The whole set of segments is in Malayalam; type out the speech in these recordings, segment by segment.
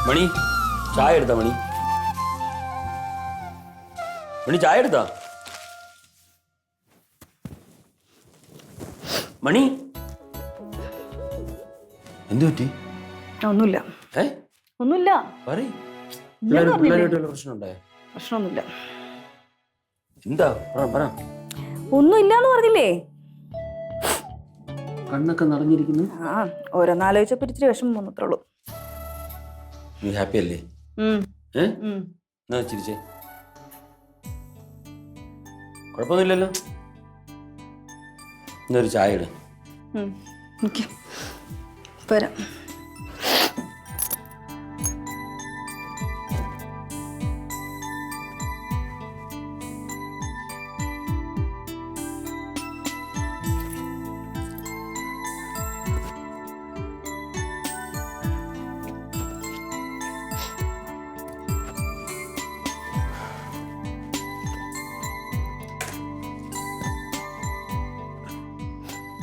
മണി ചായ എടുത്താ മണി മണി ചായ എടുത്താ മണി എന്തു പറ്റി ഒന്നുമില്ല ഒന്നുമില്ല പ്രശ്നമൊന്നുമില്ല എന്താ പറ ഒന്നുമില്ലാന്ന് പറഞ്ഞില്ലേ കണ്ണൊക്കെ നിറഞ്ഞിരിക്കുന്നു ഓരോന്നാലോചിച്ചപ്പോ ഇച്ചിരി വിഷമം വന്നത്രേ ഉള്ളൂ നീ ഹാപ്പി അല്ലേ എന്നാ ചിരിച്ചേ കുഴപ്പമൊന്നുമില്ലല്ലോ ഇന്നൊരു ചായ ഇട് വരാം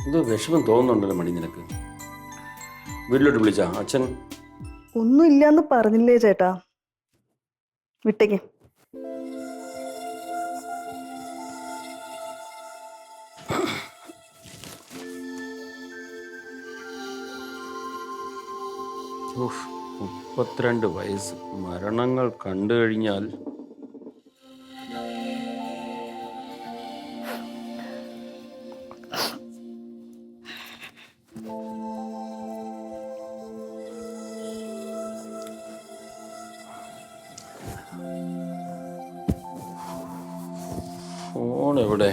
എന്തോ വിഷമം തോന്നുന്നുണ്ടല്ലോ മണി നിനക്ക് വീട്ടിലോട്ട് വിളിച്ചാ അച്ഛൻ ഒന്നുമില്ലാന്ന് പറഞ്ഞില്ലേ ചേട്ടാ വിട്ടേക്ക് ഓഹ് 32 വയസ്സ് മരണങ്ങൾ കണ്ടു കഴിഞ്ഞാൽ ഫോൺ എവിടെ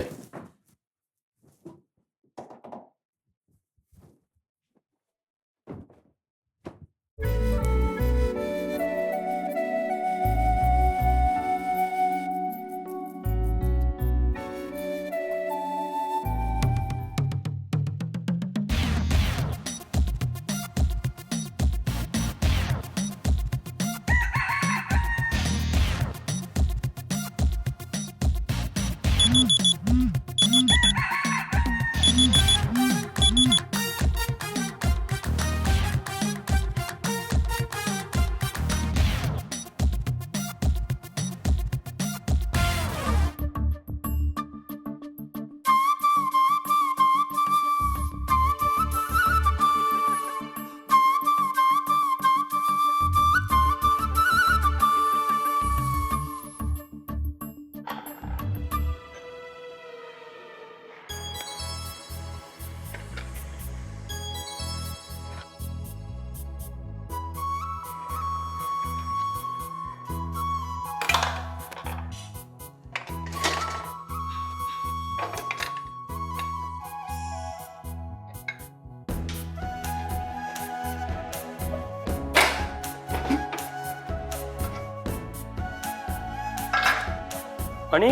മണി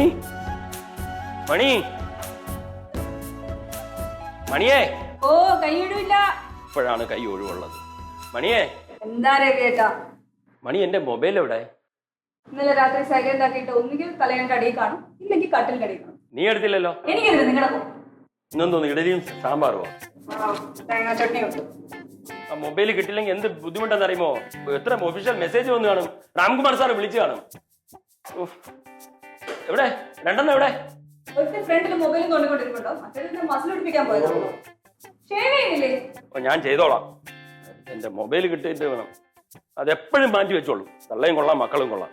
മണി മണിയേ ഓ കൈയിടില്ല ഇപ്പോഴാണ് കൈ ഒഴിവുള്ളത് മണിയേ എന്താ രവിയേട്ടാ മണി എന്റെ മൊബൈൽ എവിടെ ഇന്നലെ രാത്രി സൈലന്റ് ആക്കിയിട്ട് ഒന്നുകിൽ തലയന്റെ അടിയിൽ കാണും ഇല്ലെങ്കിൽ കട്ടിലിന്റെ അടിയിൽ കാണും നീ എടുത്തില്ലല്ലോ എനിക്കെതിരെ നിങ്ങളുടെ ഇന്നെന്തോന്നു ഇടലിയും സാമ്പാറുമോ തേങ്ങാ ചട്നി ഉണ്ട് ആ മൊബൈൽ കിട്ടില്ലെങ്കിൽ എന്ത് ബുദ്ധിമുട്ടെന്ന് അറിയുമോ എത്ര ഒഫീഷ്യൽ മെസ്സേജ് വന്ന് കാണും രാംകുമാർ സാറ് വിളിച്ചു കാണും എവിടെ രണ്ടെണ്ണം എവിടെ ഒറ്റ ഫ്രണ്ടിൽ മൊബൈലും കൊണ്ടുകൊണ്ടിരിക്കുന്നുണ്ടോ മറ്റേ മസിൽ പിടിപ്പിക്കാൻ പോയതോ ഷേവ് ചെയ്യുന്നില്ലേ ഞാൻ ചെയ്തോളാം എന്റെ മൊബൈൽ കിട്ടിയിട്ട് വേണം അതെപ്പോഴും മാറ്റി വെച്ചോളൂ തള്ളയും കൊള്ളാം മക്കളും കൊള്ളാം